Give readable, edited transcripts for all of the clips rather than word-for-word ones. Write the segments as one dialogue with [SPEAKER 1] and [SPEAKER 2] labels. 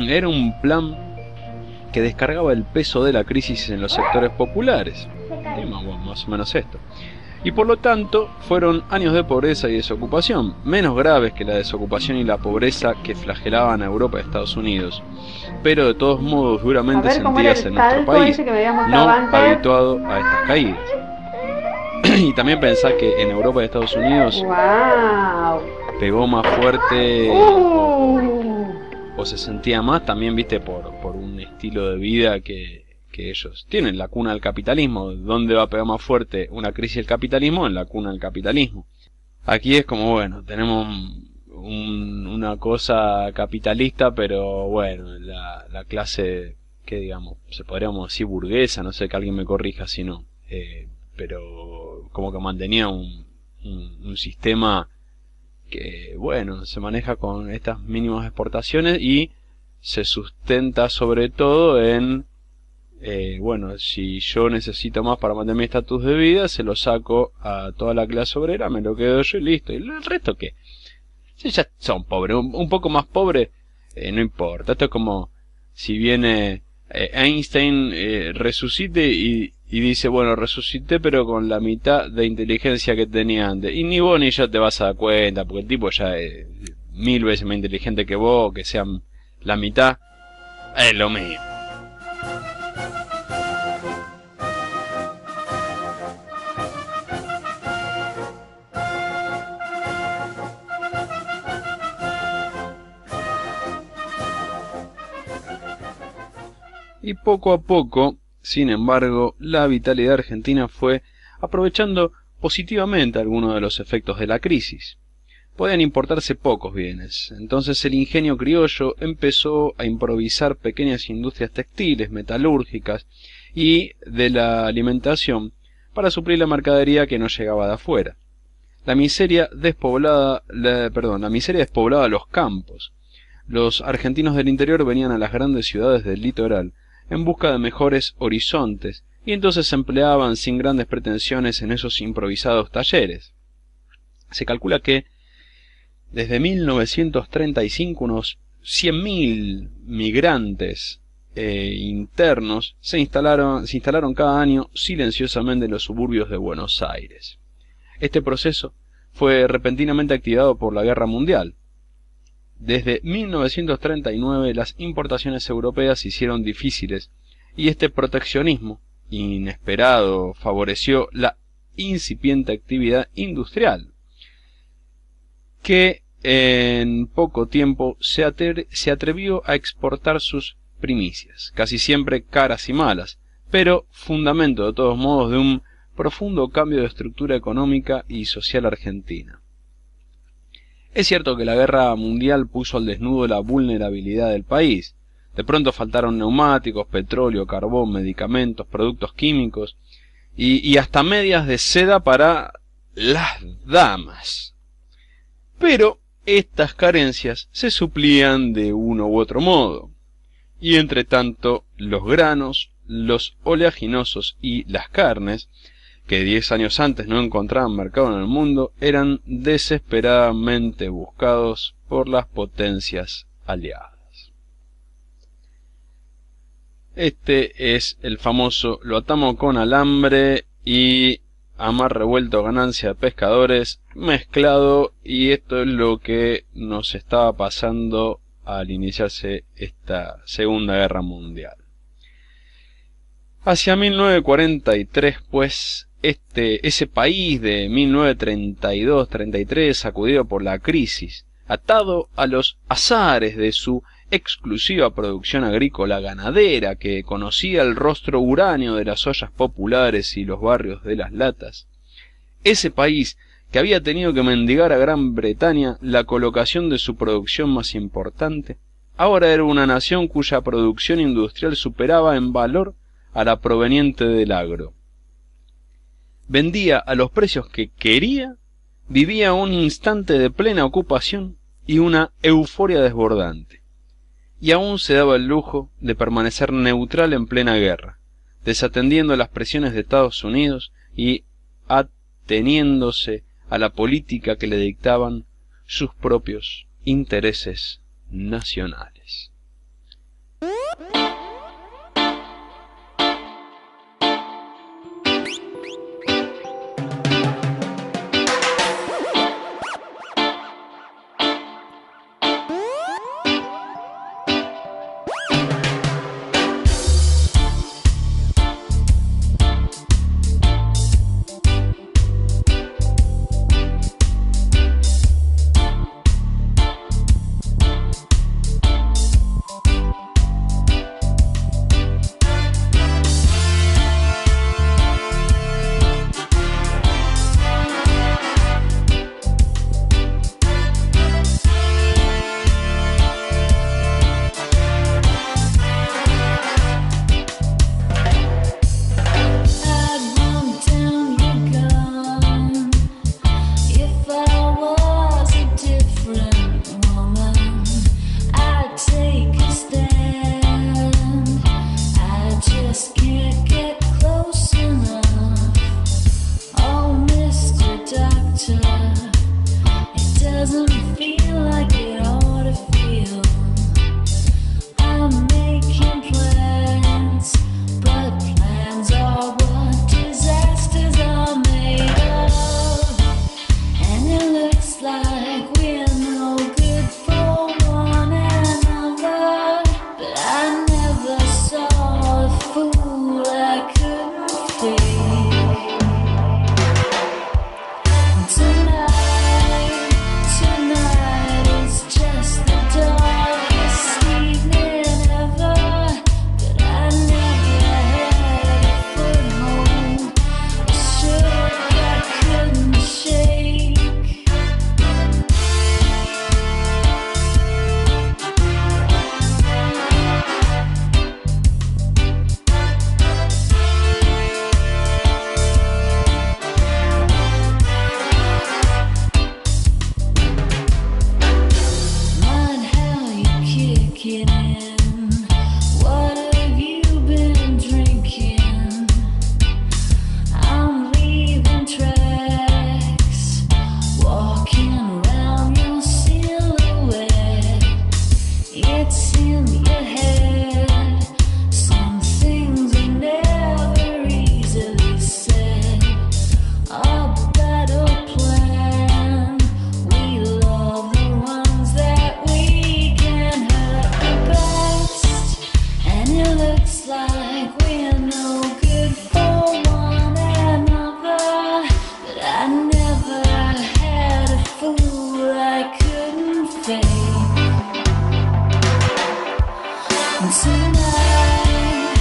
[SPEAKER 1] era un plan que descargaba el peso de la crisis en los sectores populares. Más o menos esto. Y por lo tanto, fueron años de pobreza y desocupación, menos graves que la desocupación y la pobreza que flagelaban a Europa y Estados Unidos, pero de todos modos duramente sentidas en nuestro país, no habituado a estas caídas. Y también pensar que en Europa y Estados Unidos pegó más fuerte o se sentía más también, viste, por un estilo de vida que ellos tienen, la cuna del capitalismo. ¿Dónde va a pegar más fuerte una crisis del capitalismo? En la cuna del capitalismo. Aquí es como, bueno, tenemos una cosa capitalista, pero bueno, la clase, que digamos, se podríamos decir burguesa, no sé, que alguien me corrija si no, pero como que mantenía un sistema que, bueno, se maneja con estas mínimas exportaciones y se sustenta sobre todo en bueno, si yo necesito más para mantener mi estatus de vida, se lo saco a toda la clase obrera, me lo quedo yo y listo. ¿Y el resto qué? Si ya son pobres, un poco más pobres, no importa. Esto es como si viene Einstein, resucite y dice, bueno, resucité pero con la mitad de inteligencia que tenía antes. Y ni vos ni yo te vas a dar cuenta, porque el tipo ya es 1000 veces más inteligente que vos, que sean la mitad, es lo mismo. Y poco a poco, sin embargo, la vitalidad argentina fue aprovechando positivamente algunos de los efectos de la crisis. Podían importarse pocos bienes, entonces el ingenio criollo empezó a improvisar pequeñas industrias textiles, metalúrgicas y de la alimentación para suplir la mercadería que no llegaba de afuera. La miseria despoblaba los campos. Los argentinos del interior venían a las grandes ciudades del litoral en busca de mejores horizontes, y entonces se empleaban sin grandes pretensiones en esos improvisados talleres. Se calcula que desde 1935 unos 100.000 migrantes internos se instalaron cada año silenciosamente en los suburbios de Buenos Aires. Este proceso fue repentinamente activado por la Guerra Mundial. Desde 1939 las importaciones europeas se hicieron difíciles y este proteccionismo inesperado favoreció la incipiente actividad industrial, que en poco tiempo se atrevió a exportar sus primicias, casi siempre caras y malas, pero fundamento de todos modos de un profundo cambio de estructura económica y social argentina. Es cierto que la guerra mundial puso al desnudo la vulnerabilidad del país. De pronto faltaron neumáticos, petróleo, carbón, medicamentos, productos químicos y hasta medias de seda para las damas. Pero estas carencias se suplían de uno u otro modo. Y entre tanto, los granos, los oleaginosos y las carnes, que 10 años antes no encontraban mercado en el mundo, eran desesperadamente buscados por las potencias aliadas. Este es el famoso lo atamos con alambre y a mar revuelto ganancia de pescadores mezclado, y esto es lo que nos estaba pasando al iniciarse esta Segunda Guerra Mundial. Hacia 1943, pues, ese país de 1932-33, sacudido por la crisis, atado a los azares de su exclusiva producción agrícola ganadera, que conocía el rostro uráneo de las ollas populares y los barrios de las latas, ese país que había tenido que mendigar a Gran Bretaña la colocación de su producción más importante, ahora era una nación cuya producción industrial superaba en valor a la proveniente del agro. Vendía a los precios que quería, vivía un instante de plena ocupación y una euforia desbordante. Y aún se daba el lujo de permanecer neutral en plena guerra, desatendiendo las presiones de Estados Unidos y ateniéndose a la política que le dictaban sus propios intereses nacionales.
[SPEAKER 2] taking in. What have you been drinking? I'm leaving tracks, walking around your silhouette. It's in your head. Some things are never easily said. A better plan. We love the ones that we can hurt the best. And it looks like we're no good for one another. But I never had a fool I couldn't fake. And tonight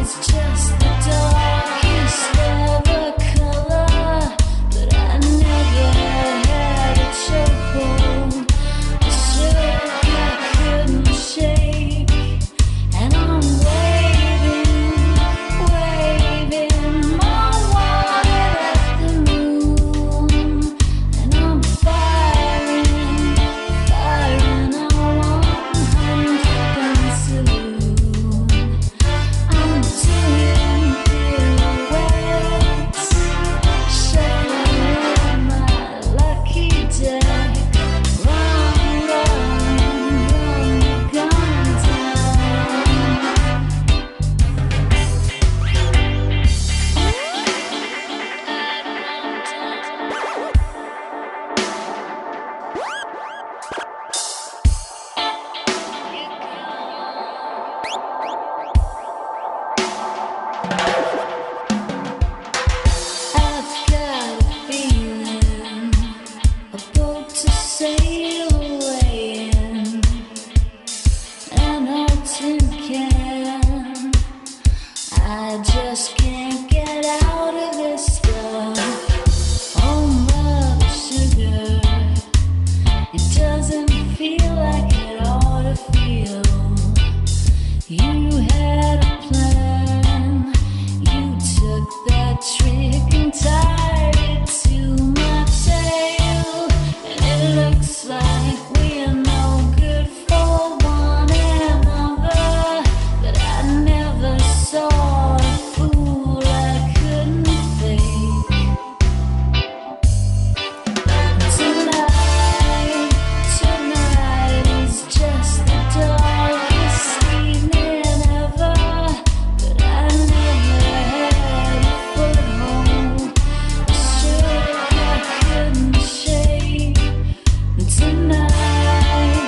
[SPEAKER 2] is just the darkest ever color. But I never had a chokehold, a shook I couldn't shake. And I'm waving my wallet at the moon. And I'm firing a 100-gun saloon. I'm doing pirouettes, shuffling my lucky deck. Run the gun down. I've got a feeling, a boat to sail away in, an old tin can. I just can't get out of this stuff. Oh, mother sugar, it doesn't feel like it ought to feel. You had a plan. You took that trick and tied it to my tail. And it looks like we're no good for one another. But I never saw a fool I couldn't fake. Tonight is just the darkest evening ever. But I never had a foothold, a shook I couldn't shake. Tonight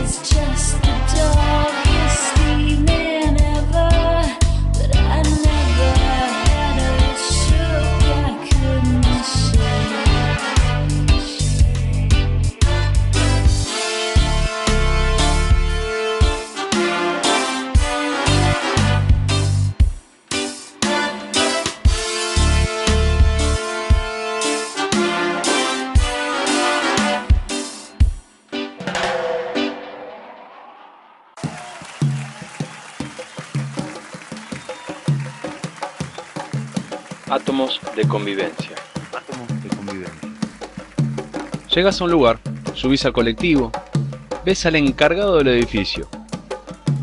[SPEAKER 2] is just the darkest evening ever. But I never had a shook I couldn't shake.
[SPEAKER 1] Átomos de convivencia.
[SPEAKER 3] Átomos de convivencia.
[SPEAKER 1] Llegas a un lugar, subís al colectivo, ves al encargado del edificio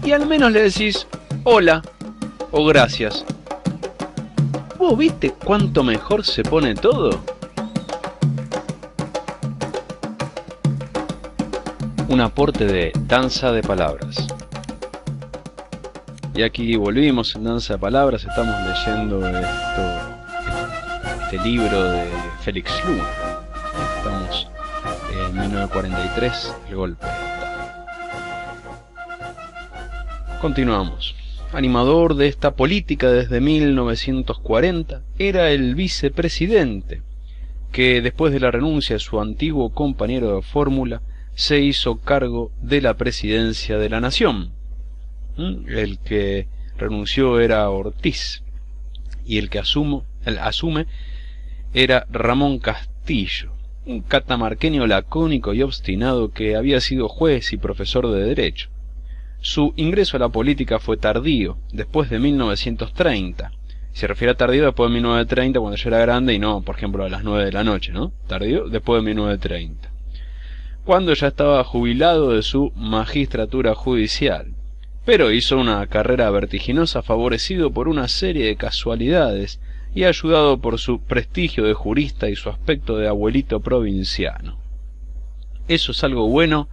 [SPEAKER 1] y al menos le decís hola o gracias. ¿Vos viste cuánto mejor se pone todo? Un aporte de Danza de Palabras. Y aquí volvimos en Danza de Palabras, estamos leyendo este libro de Félix Luna. Estamos en 1943, el golpe de Estado. Continuamos. Animador de esta política desde 1940, era el vicepresidente, que después de la renuncia de su antiguo compañero de fórmula, se hizo cargo de la presidencia de la nación. El que renunció era Ortiz, y el que asume era Ramón Castillo, un catamarqueño lacónico y obstinado que había sido juez y profesor de Derecho. Su ingreso a la política fue tardío, después de 1930. Se refiere a tardío después de 1930, cuando yo era grande, y no, por ejemplo, a las 9 de la noche, ¿no? Tardío después de 1930. cuando ya estaba jubilado de su magistratura judicial. Pero hizo una carrera vertiginosa favorecido por una serie de casualidades y ayudado por su prestigio de jurista y su aspecto de abuelito provinciano. Eso es algo bueno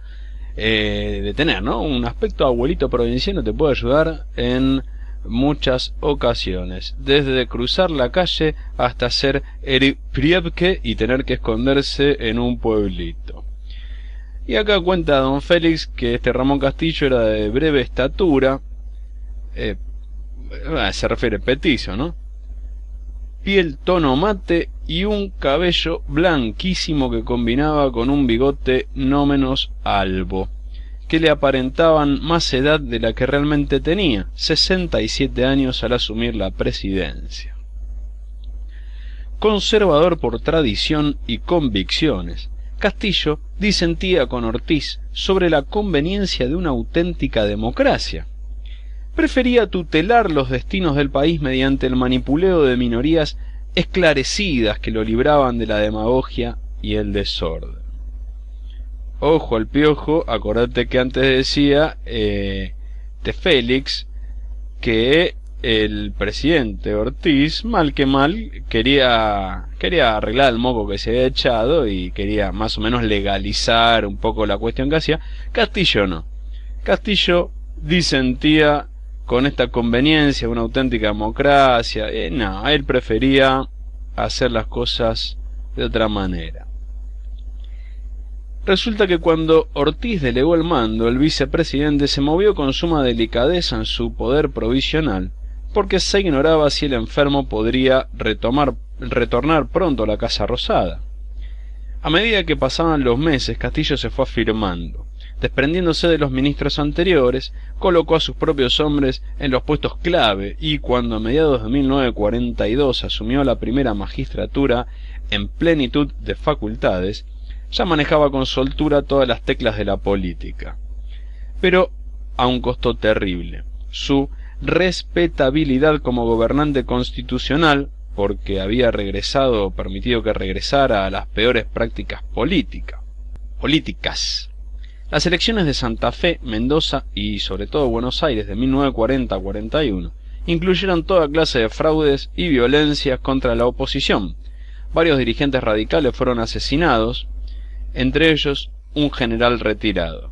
[SPEAKER 1] de tener, ¿no? Un aspecto abuelito provinciano te puede ayudar en muchas ocasiones, desde cruzar la calle hasta ser eriprievke y tener que esconderse en un pueblito. Y acá cuenta don Félix que este Ramón Castillo era de breve estatura, se refiere petizo, ¿no? Piel tono mate y un cabello blanquísimo que combinaba con un bigote no menos albo, que le aparentaban más edad de la que realmente tenía, 67 años al asumir la presidencia. Conservador por tradición y convicciones, Castillo disentía con Ortiz sobre la conveniencia de una auténtica democracia. Prefería tutelar los destinos del país mediante el manipuleo de minorías esclarecidas que lo libraban de la demagogia y el desorden. Ojo al piojo, acordate que antes decía de Félix que el presidente Ortiz, mal que mal, quería arreglar el moco que se había echado y quería más o menos legalizar un poco la cuestión que hacía. Castillo no. Castillo disentía con esta conveniencia, una auténtica democracia. No, él prefería hacer las cosas de otra manera. Resulta que cuando Ortiz delegó el mando, el vicepresidente se movió con suma delicadeza en su poder provisional, porque se ignoraba si el enfermo podría retornar pronto a la Casa Rosada. A medida que pasaban los meses, Castillo se fue afirmando. Desprendiéndose de los ministros anteriores, colocó a sus propios hombres en los puestos clave y cuando a mediados de 1942 asumió la primera magistratura en plenitud de facultades, ya manejaba con soltura todas las teclas de la política. Pero a un costo terrible. Su respetabilidad como gobernante constitucional, porque había permitido que regresara a las peores prácticas políticas. Las elecciones de Santa Fe, Mendoza y sobre todo Buenos Aires de 1940-41 incluyeron toda clase de fraudes y violencias contra la oposición. Varios dirigentes radicales fueron asesinados, entre ellos un general retirado.